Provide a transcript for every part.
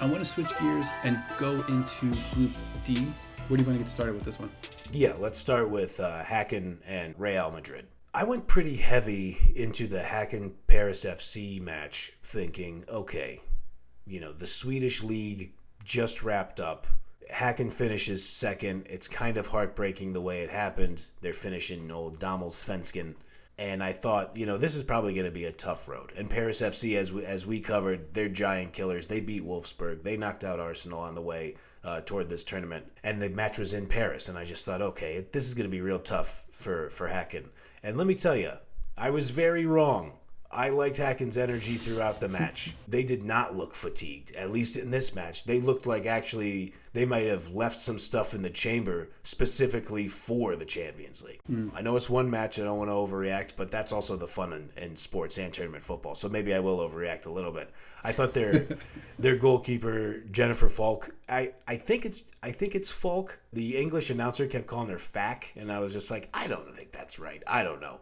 I want to switch gears and go into Group D. Where do you want to get started with this one? Yeah, let's start with Hacken and Real Madrid. I went pretty heavy into the Hacken Paris FC match thinking, okay, the Swedish league just wrapped up. Hacken finishes second. It's kind of heartbreaking the way it happened. They're finishing old Damallsvenskan. And I thought, this is probably going to be a tough road. And Paris FC, as we covered, they're giant killers. They beat Wolfsburg. They knocked out Arsenal on the way toward this tournament. And the match was in Paris. And I just thought, okay, this is going to be real tough for Hacken. And let me tell you, I was very wrong. I liked Hacken's energy throughout the match. They did not look fatigued, at least in this match. They looked like actually they might have left some stuff in the chamber specifically for the Champions League. I know it's one match, I don't want to overreact, but that's also the fun in sports and tournament football, so maybe I will overreact a little bit. I thought their goalkeeper, Jennifer Falk, I think it's Falk. The English announcer kept calling her Fack, and I was just like, I don't think that's right. I don't know.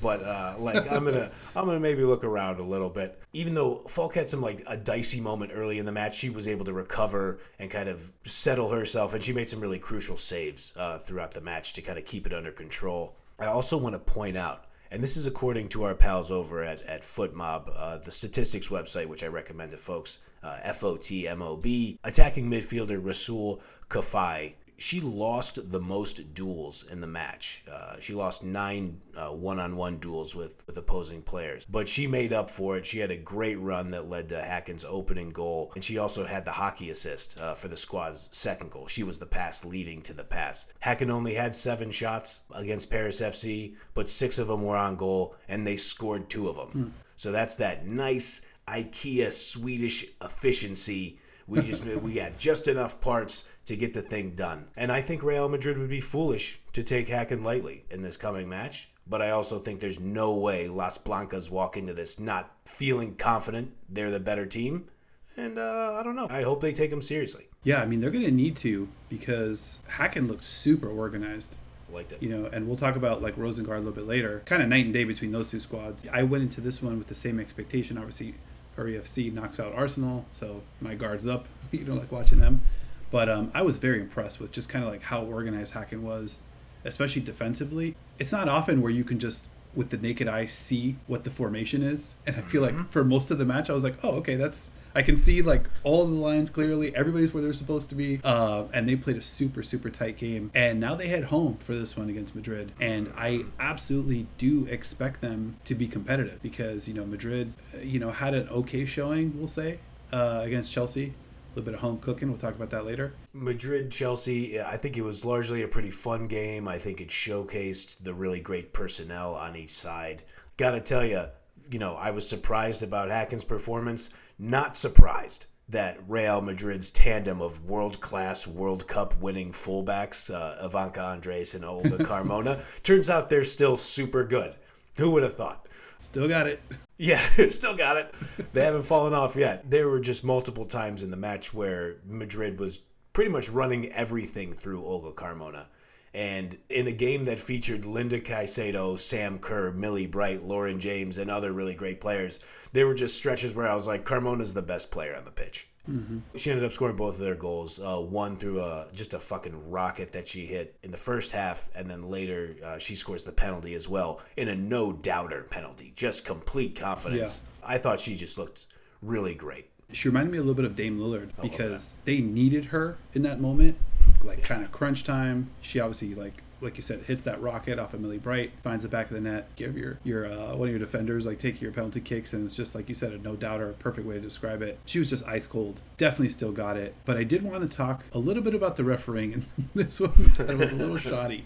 But I'm gonna maybe look around a little bit. Even though Falk had some a dicey moment early in the match, she was able to recover and kind of settle herself, and she made some really crucial saves throughout the match to kind of keep it under control. I also want to point out, and this is according to our pals over at FootMob, the statistics website, which I recommend to folks, FOTMOB, attacking midfielder Rasul Kafai. She lost the most duels in the match. She lost 9 one-on-one duels with opposing players. But she made up for it. She had a great run that led to Hacken's opening goal. And she also had the hockey assist for the squad's second goal. She was the pass leading to the pass. Hacken only had 7 shots against Paris FC, but 6 of them were on goal, and they scored 2 of them. So that's that nice IKEA Swedish efficiency. We had just enough parts to get the thing done. And I think Real Madrid would be foolish to take Hacken lightly in this coming match. But I also think there's no way Las Blancas walk into this not feeling confident they're the better team. And I don't know. I hope they take them seriously. Yeah, I mean, they're going to need to, because Hacken looked super organized. Liked it. And we'll talk about Rosengard a little bit later. Kind of night and day between those two squads. I went into this one with the same expectation. Obviously, FC knocks out Arsenal, so my guard's up. Watching them. But I was very impressed with just kind of how organized Hacken was, especially defensively. It's not often where you can just, with the naked eye, see what the formation is. And I feel like for most of the match, I was like, oh, okay, I can see all the lines clearly. Everybody's where they're supposed to be. And they played a super, super tight game. And now they head home for this one against Madrid. And I absolutely do expect them to be competitive because, Madrid, had an okay showing, we'll say, against Chelsea. A little bit of home cooking. We'll talk about that later. Madrid-Chelsea, I think it was largely a pretty fun game. I think it showcased the really great personnel on each side. Gotta tell you, I was surprised about Hacken's performance. Not surprised that Real Madrid's tandem of world-class World Cup winning fullbacks, Ivanka Andres and Olga Carmona, turns out they're still super good. Who would have thought? Still got it. Yeah, still got it. They haven't fallen off yet. There were just multiple times in the match where Madrid was pretty much running everything through Olga Carmona. And in a game that featured Linda Caicedo, Sam Kerr, Millie Bright, Lauren James, and other really great players, there were just stretches where I was like, Carmona's the best player on the pitch. Mm-hmm. She ended up scoring both of their goals, one through just a fucking rocket that she hit in the first half, and then later she scores the penalty as well in a no-doubter penalty. Just complete confidence. Yeah. I thought she just looked really great. She reminded me a little bit of Dame Lillard because they needed her in that moment, kind of crunch time. She obviously, like you said, hits that rocket off of Millie Bright, finds the back of the net, give your one of your defenders, take your penalty kicks, and it's just, like you said, a no-doubter, perfect way to describe it. She was just ice cold. Definitely still got it. But I did want to talk a little bit about the refereeing in this one. It was a little shoddy.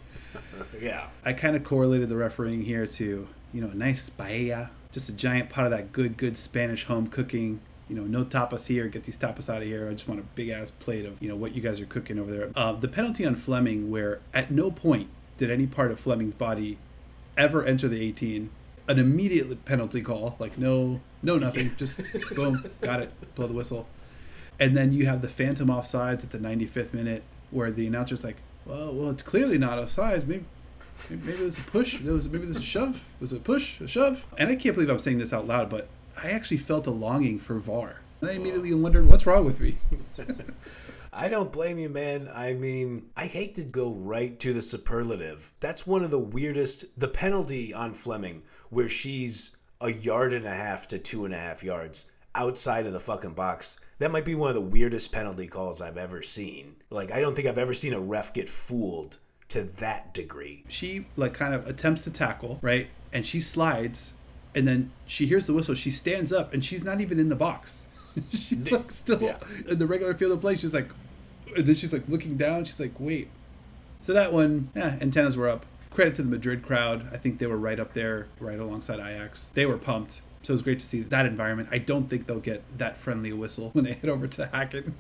Yeah. I kind of correlated the refereeing here to, a nice paella, just a giant pot of that good Spanish home cooking. No tapas here, get these tapas out of here. I just want a big-ass plate of, what you guys are cooking over there. The penalty on Fleming, where at no point did any part of Fleming's body ever enter the 18. An immediate penalty call, no nothing, just boom, got it, blow the whistle. And then you have the phantom offsides at the 95th minute, where the announcer's like, well, it's clearly not offsides. Maybe it was a push. Maybe there's a shove. Was it a push, a shove? And I can't believe I'm saying this out loud, but I actually felt a longing for VAR And I immediately wondered, what's wrong with me? I don't blame you, man. I mean, I hate to go right to the superlative. That's one of the weirdest. The penalty on Fleming, where she's 1.5 to 2.5 yards outside of the fucking box. That might be one of the weirdest penalty calls I've ever seen. Like, I don't think I've ever seen a ref get fooled to that degree. She, like, kind of attempts to tackle, right? And she slides, and then she hears the whistle. She stands up, and she's not even in the box. She's, like, still in the regular field of play. She's like, and then she's, like, looking down. She's like, wait. So that one, antennas were up. Credit to the Madrid crowd. I think they were right up there, right alongside Ajax. They were pumped. So it was great to see that environment. I don't think they'll get that friendly a whistle when they head over to Hacken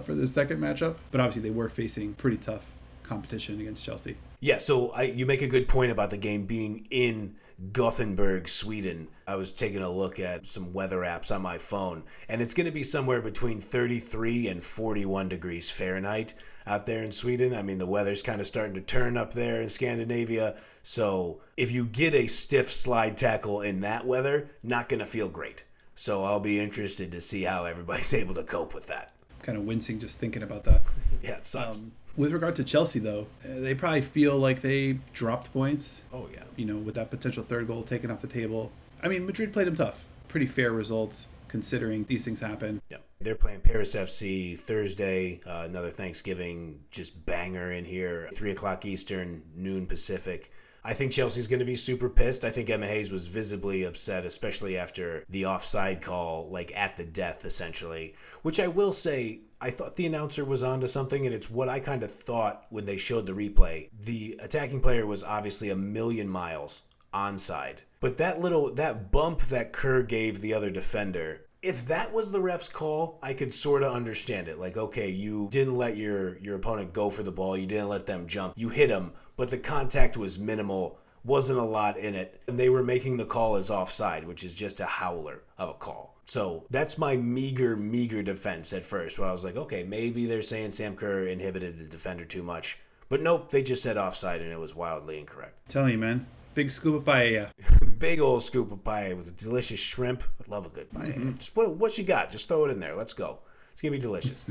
for the second matchup. But obviously they were facing pretty tough competition against Chelsea. Yeah, so you make a good point about the game being in Gothenburg, Sweden. I was taking a look at some weather apps on my phone, and it's going to be somewhere between 33 and 41 degrees Fahrenheit out there in Sweden. I mean, the weather's kind of starting to turn up there in Scandinavia. So if you get a stiff slide tackle in that weather, not going to feel great. So I'll be interested to see how everybody's able to cope with that. Kind of wincing just thinking about that. Yeah, it sucks. With regard to Chelsea, though, they probably feel like they dropped points. Oh, yeah. You know, with that potential third goal taken off the table. I mean, Madrid played them tough. Pretty fair results, considering these things happen. Yep. They're playing Paris FC Thursday, another Thanksgiving just banger in here, 3 o'clock Eastern, noon Pacific. I think Chelsea's going to be super pissed. I think Emma Hayes was visibly upset, especially after the offside call, like at the death, essentially. Which I will say, I thought the announcer was onto something, and it's what I kind of thought when they showed the replay. The attacking player was obviously a million miles onside. But that bump that Kerr gave the other defender, if that was the ref's call, I could sort of understand it. Like, okay, you didn't let your opponent go for the ball. You didn't let them jump. You hit them, but the contact was minimal. Wasn't a lot in it. And they were making the call as offside, which is just a howler of a call. So that's my meager defense at first, where I was like, okay, maybe they're saying Sam Kerr inhibited the defender too much. But nope, they just said offside, and it was wildly incorrect. Telling you, man. Big scoop of paella. Big old scoop of paella with a delicious shrimp. I love a good paella. Mm-hmm. Just what you got? Just throw it in there. Let's go. It's going to be delicious.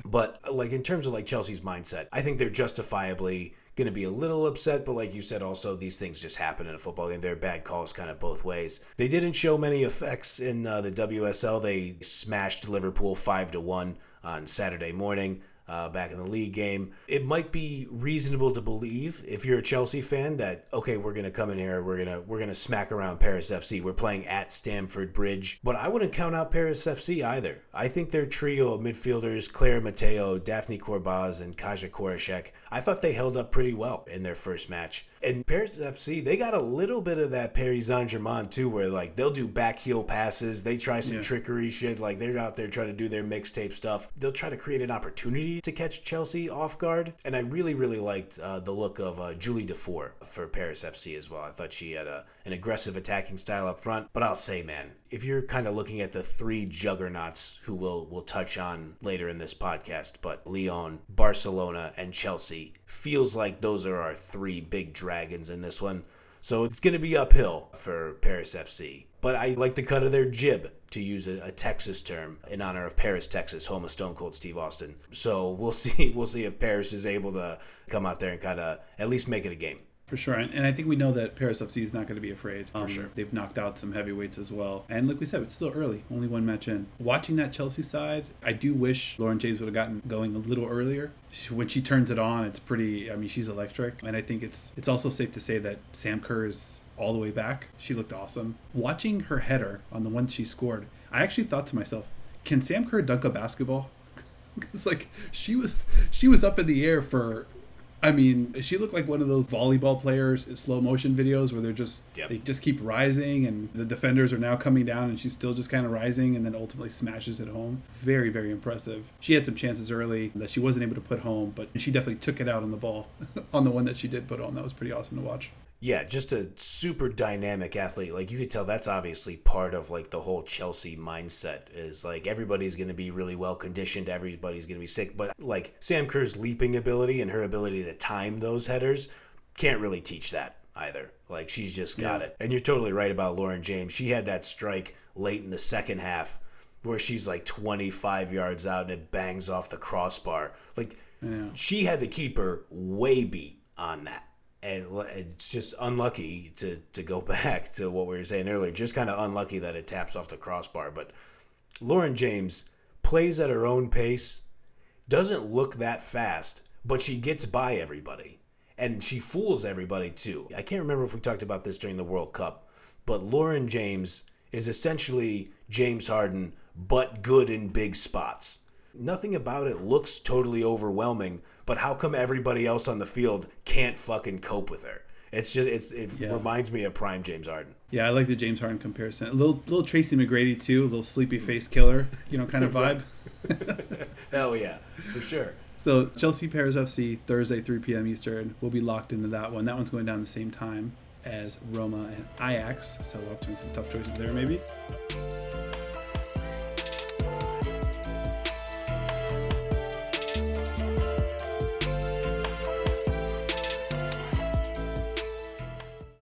But like in terms of like Chelsea's mindset, I think they're justifiably going to be a little upset. But like you said, also, these things just happen in a football game. They're bad calls kind of both ways. They didn't show many effects in the WSL. They smashed Liverpool 5-1 on Saturday morning. Back in the league game. It might be reasonable to believe, if you're a Chelsea fan, that okay, we're gonna come in here, we're gonna smack around Paris FC. We're playing at Stamford Bridge, but I wouldn't count out Paris FC either. I think their trio of midfielders, Claire Mateo, Daphne Corbaz, and Kaja Korashek, I thought they held up pretty well in their first match. And Paris FC, they got a little bit of that Paris Saint-Germain too, where like they'll do back heel passes, they try some trickery shit, like they're out there trying to do their mixtape stuff. They'll try to create an opportunity to catch Chelsea off guard. And I really liked the look of Julie Defour for Paris FC as well. I thought she had an aggressive attacking style up front. But I'll say, man, if you're kind of looking at the three juggernauts who we'll touch on later in this podcast, but Lyon, Barcelona, and Chelsea, feels like those are our three big dragons in this one. So it's going to be uphill for Paris FC. But I like the cut of their jib, to use a Texas term, in honor of Paris, Texas, home of Stone Cold Steve Austin. So we'll see if Paris is able to come out there and kind of at least make it a game. For sure. And I think we know that Paris FC is not going to be afraid. For sure. They've knocked out some heavyweights as well. And like we said, it's still early. Only one match in. Watching that Chelsea side, I do wish Lauren James would have gotten going a little earlier. When she turns it on, it's pretty, I mean, she's electric. And I think it's also safe to say that Sam Kerr is all the way back. She looked awesome. Watching her header on the one she scored, I actually thought to myself, can Sam Kerr dunk a basketball? Because like she was up in the air for, I mean, she looked like one of those volleyball players in slow motion videos where they just keep rising and the defenders are now coming down and she's still just kind of rising and then ultimately smashes it home. Very, very impressive. She had some chances early that she wasn't able to put home, but she definitely took it out on the ball on the one that she did put home. That was pretty awesome to watch. Yeah, just a super dynamic athlete. Like, you could tell that's obviously part of, like, the whole Chelsea mindset is, like, everybody's going to be really well conditioned. Everybody's going to be sick. But, like, Sam Kerr's leaping ability and her ability to time those headers can't really teach that either. Like, she's just got it. And you're totally right about Lauren James. She had that strike late in the second half where she's like 25 yards out and it bangs off the crossbar. Like, Yeah. she had the keeper way beat on that. And it's just unlucky to go back to what we were saying earlier. Just kind of unlucky that it taps off the crossbar. But Lauren James plays at her own pace, doesn't look that fast, but she gets by everybody. And she fools everybody too. I can't remember if we talked about this during the World Cup, but Lauren James is essentially James Harden, but good in big spots. Nothing about it looks totally overwhelming, but how come everybody else on the field can't fucking cope with her? It's just it reminds me of prime James Harden. Yeah, I like the James Harden comparison. A little Tracy McGrady too, a little sleepy face killer, kind of vibe. Hell yeah, for sure. So Chelsea Paris FC Thursday 3 p.m. Eastern. We'll be locked into that one. That one's going down the same time as Roma and Ajax, so we'll have to make some tough choices there maybe.